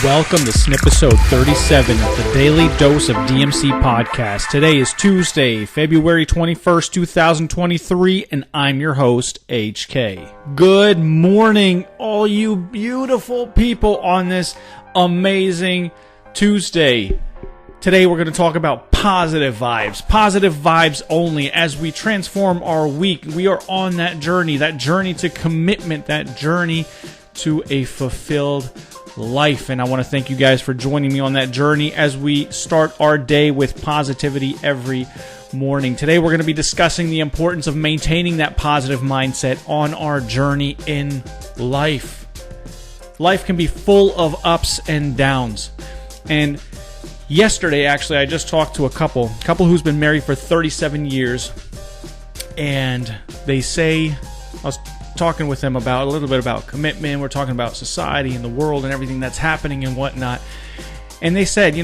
Welcome to Snipisode 37 of the Daily Dose of DMC podcast. Today is Tuesday, February 21st, 2023, and I'm your host, HK. Good morning, all you beautiful people on this amazing Tuesday. Today we're going to talk about positive vibes only as we transform our week. We are on that journey to commitment, that journey to a fulfilled life. And I want to thank you guys for joining me on that journey as we start our day with positivity every morning. Today we're going to be discussing the importance of maintaining that positive mindset on our journey in life. Life can be full of ups and downs. And yesterday, actually, I just talked to a couple who's been married for 37 years, and they say, I was talking with them about a little bit about commitment. We're talking about society and the world and everything that's happening and whatnot. And they said,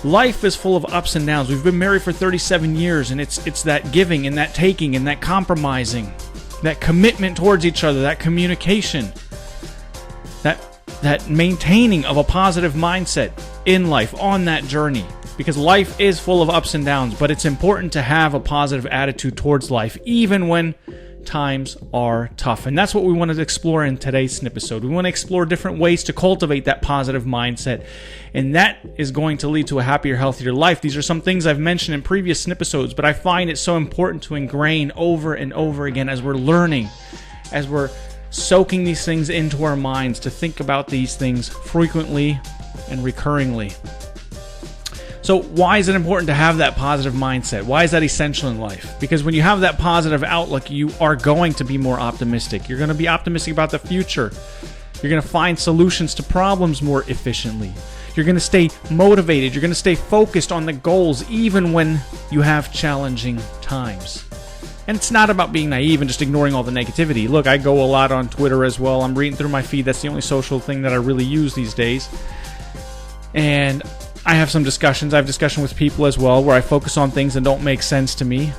life is full of ups and downs. We've been married for 37 years, and it's that giving and that taking and that compromising, that commitment towards each other, that communication, that maintaining of a positive mindset in life on that journey. Because life is full of ups and downs, but it's important to have a positive attitude towards life, even when times are tough. And that's what we want to explore in today's Snipisode. We want to explore different ways to cultivate that positive mindset, and that is going to lead to a happier, healthier life. These are some things I've mentioned in previous Snipisodes, but I find it so important to ingrain over and over again as we're learning, as we're soaking these things into our minds, to think about these things frequently and recurringly. So why is it important to have that positive mindset? Why is that essential in life? Because when you have that positive outlook, you are going to be more optimistic. You're going to be optimistic about the future. You're going to find solutions to problems more efficiently. You're going to stay motivated. You're going to stay focused on the goals even when you have challenging times. And it's not about being naive and just ignoring all the negativity. Look, I go a lot on Twitter as well. I'm reading through my feed. That's the only social thing that I really use these days. And I have some discussions. I have discussion with people as well where I focus on things that don't make sense to me.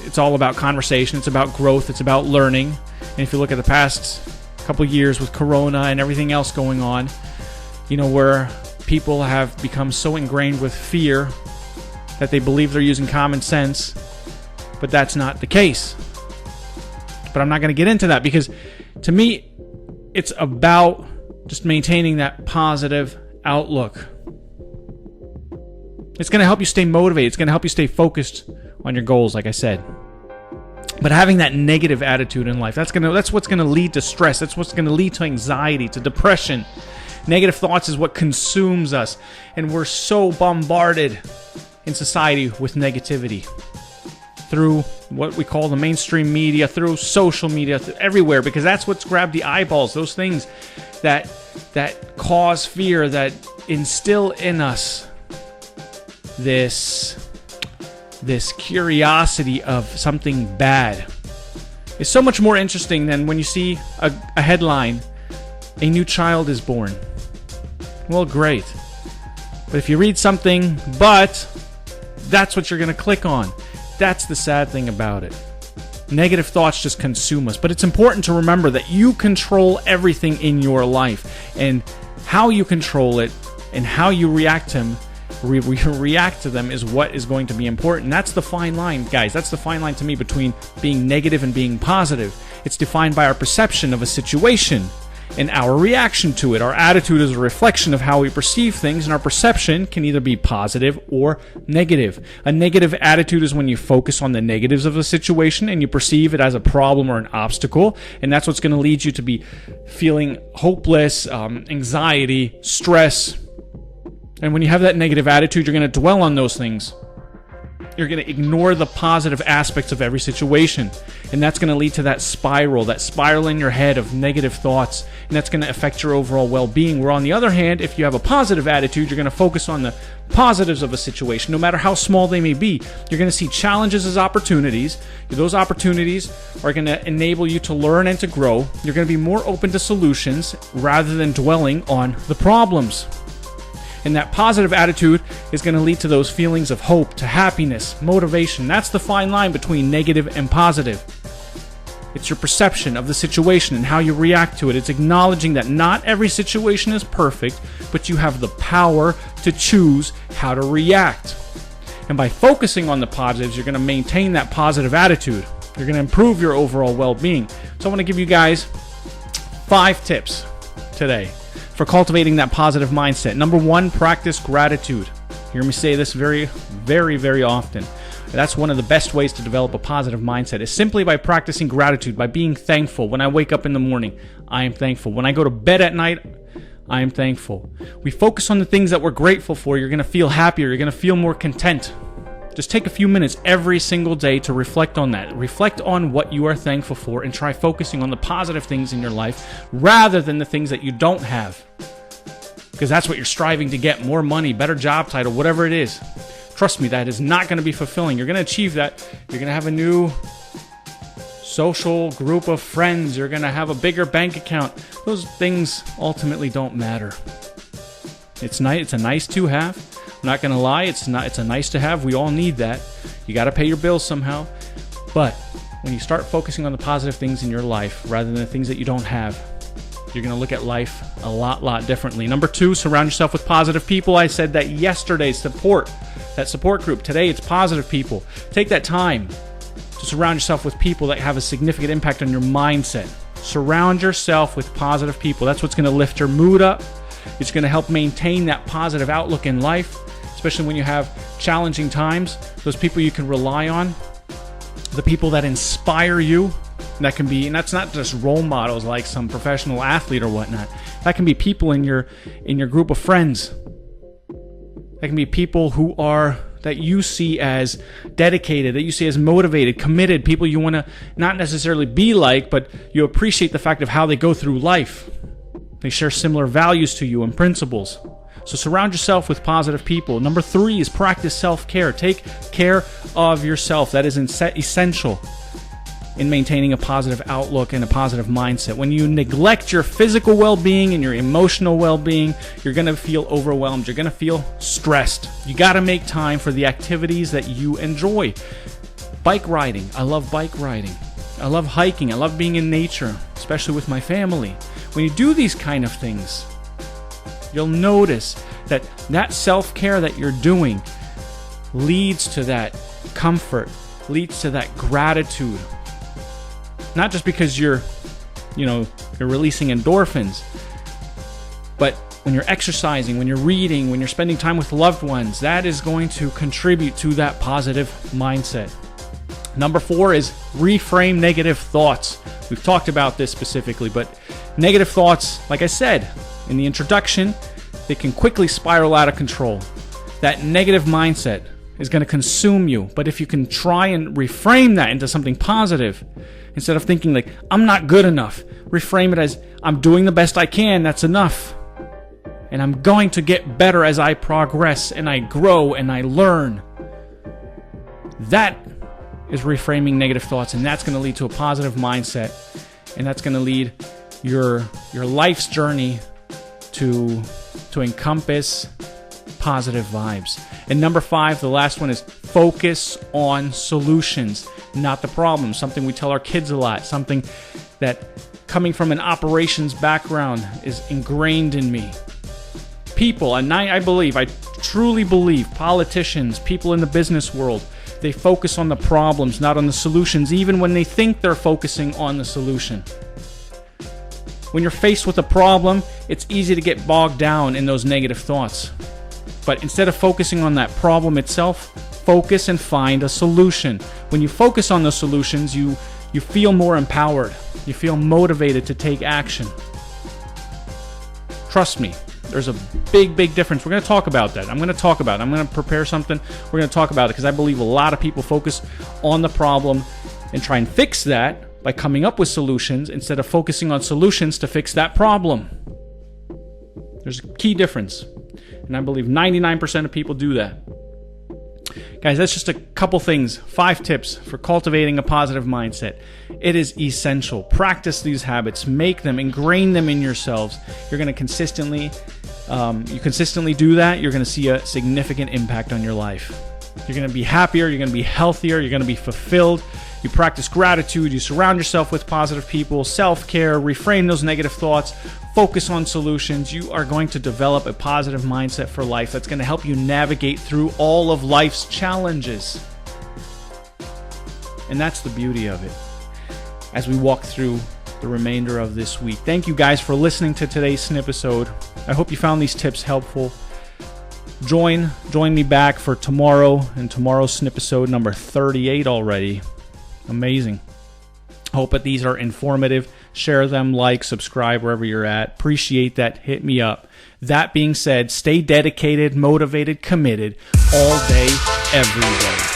It's all about conversation. It's about growth. It's about learning. And if you look at the past couple years with Corona and everything else going on, where people have become so ingrained with fear that they believe they're using common sense, but that's not the case. But I'm not going to get into that because to me, it's about just maintaining that positive outlook. It's going to help you stay motivated. It's going to help you stay focused on your goals, like I said. But having that negative attitude in life, that's what's going to lead to stress. That's what's going to lead to anxiety, to depression. Negative thoughts is what consumes us. And we're so bombarded in society with negativity through what we call the mainstream media, through social media, everywhere, because that's what's grabbed the eyeballs. Those things that cause fear, that instill in us this curiosity of something bad. It's so much more interesting than when you see a headline, "A new child is born." Well, great. But if you read something, but that's what you're going to click on. That's the sad thing about it. Negative thoughts just consume us. But it's important to remember that you control everything in your life. And how you control it and how you react to them is what is going to be important. That's the fine line, guys. That's the fine line to me between being negative and being positive. It's defined by our perception of a situation and our reaction to it. Our attitude is a reflection of how we perceive things, and our perception can either be positive or negative. A negative attitude is when you focus on the negatives of a situation and you perceive it as a problem or an obstacle, and that's what's going to lead you to be feeling hopeless, anxiety, stress. And when you have that negative attitude, you're going to dwell on those things. You're going to ignore the positive aspects of every situation. And that's going to lead to that spiral in your head of negative thoughts. And that's going to affect your overall well-being. Where on the other hand, if you have a positive attitude, you're going to focus on the positives of a situation, no matter how small they may be. You're going to see challenges as opportunities. Those opportunities are going to enable you to learn and to grow. You're going to be more open to solutions rather than dwelling on the problems. And that positive attitude is going to lead to those feelings of hope, to happiness, motivation. That's the fine line between negative and positive. It's your perception of the situation and how you react to it. It's acknowledging that not every situation is perfect, but you have the power to choose how to react. And by focusing on the positives, you're going to maintain that positive attitude. You're going to improve your overall well-being. So I want to give you guys 5 tips today for cultivating that positive mindset. Number 1, practice gratitude. You hear me say this very, very, very often. That's one of the best ways to develop a positive mindset, is simply by practicing gratitude, by being thankful. When I wake up in the morning, I am thankful. When I go to bed at night, I am thankful. We focus on the things that we're grateful for. You're going to feel happier. You're going to feel more content. Just take a few minutes every single day to reflect on that. Reflect on what you are thankful for and try focusing on the positive things in your life rather than the things that you don't have. Because that's what you're striving to get: more money, better job title, whatever it is. Trust me, that is not going to be fulfilling. You're going to achieve that. You're going to have a new social group of friends. You're going to have a bigger bank account. Those things ultimately don't matter. It's nice. It's a nice to have. I'm not going to lie. It's a nice to have. We all need that. You got to pay your bills somehow. But when you start focusing on the positive things in your life rather than the things that you don't have, you're going to look at life a lot differently. Number 2, surround yourself with positive people. I said that yesterday. That support group. Today, it's positive people. Take that time to surround yourself with people that have a significant impact on your mindset. Surround yourself with positive people. That's what's going to lift your mood up. It's going to help maintain that positive outlook in life, especially when you have challenging times. Those people you can rely on, the people that inspire you. That can be, and that's not just role models like some professional athlete or whatnot. That can be people in your group of friends. That can be people that you see as dedicated, that you see as motivated, committed, people you want to not necessarily be like, but you appreciate the fact of how they go through life. They share similar values to you and principles. So surround yourself with positive people. Number 3 is practice self-care. Take care of yourself. That is essential in maintaining a positive outlook and a positive mindset. When you neglect your physical well-being and your emotional well-being, you're going to feel overwhelmed. You're going to feel stressed. You got to make time for the activities that you enjoy. Bike riding. I love bike riding. I love hiking. I love being in nature, especially with my family. When you do these kind of things, you'll notice that self-care that you're doing leads to that comfort, leads to that gratitude. Not just because you're releasing endorphins, but when you're exercising, when you're reading, when you're spending time with loved ones, that is going to contribute to that positive mindset. Number 4 is reframe negative thoughts. We've talked about this specifically, but negative thoughts, like I said in the introduction, they can quickly spiral out of control. That negative mindset is going to consume you. But if you can try and reframe that into something positive, instead of thinking like, I'm not good enough, reframe it as, I'm doing the best I can, that's enough. And I'm going to get better as I progress and I grow and I learn. That is reframing negative thoughts, and that's going to lead to a positive mindset, and that's going to lead your life's journey to encompass positive vibes. And number 5, the last one, is focus on solutions, not the problem. Something we tell our kids a lot, something that, coming from an operations background, is ingrained in me. People, and I truly believe politicians, people in the business world, they focus on the problems, not on the solutions, even when they think they're focusing on the solution. When you're faced with a problem, it's easy to get bogged down in those negative thoughts. But instead of focusing on that problem itself, focus and find a solution. When you focus on the solutions, you feel more empowered. You feel motivated to take action. Trust me, there's a big difference. We're going to talk about that. I'm going to prepare something. We're going to talk about it because I believe a lot of people focus on the problem and try and fix that by coming up with solutions instead of focusing on solutions to fix that problem. There's a key difference. And I believe 99% of people do that. Guys, that's just a couple things. 5 tips for cultivating a positive mindset. It is essential. Practice these habits. Make them. Ingrain them in yourselves. You're going to consistently do that. You're going to see a significant impact on your life. You're going to be happier. You're going to be healthier. You're going to be fulfilled. you practice gratitude, you surround yourself with positive people, self-care, reframe those negative thoughts, focus on solutions, you are going to develop a positive mindset for life that's going to help you navigate through all of life's challenges. And that's the beauty of it as we walk through the remainder of this week. Thank you guys for listening to today's Snipisode. I hope you found these tips helpful. Join me back for tomorrow, and tomorrow's Snipisode number 38 already. Amazing. Hope that these are informative. Share them, like, subscribe wherever you're at. Appreciate that. Hit me up. That being said, stay dedicated, motivated, committed all day, every day.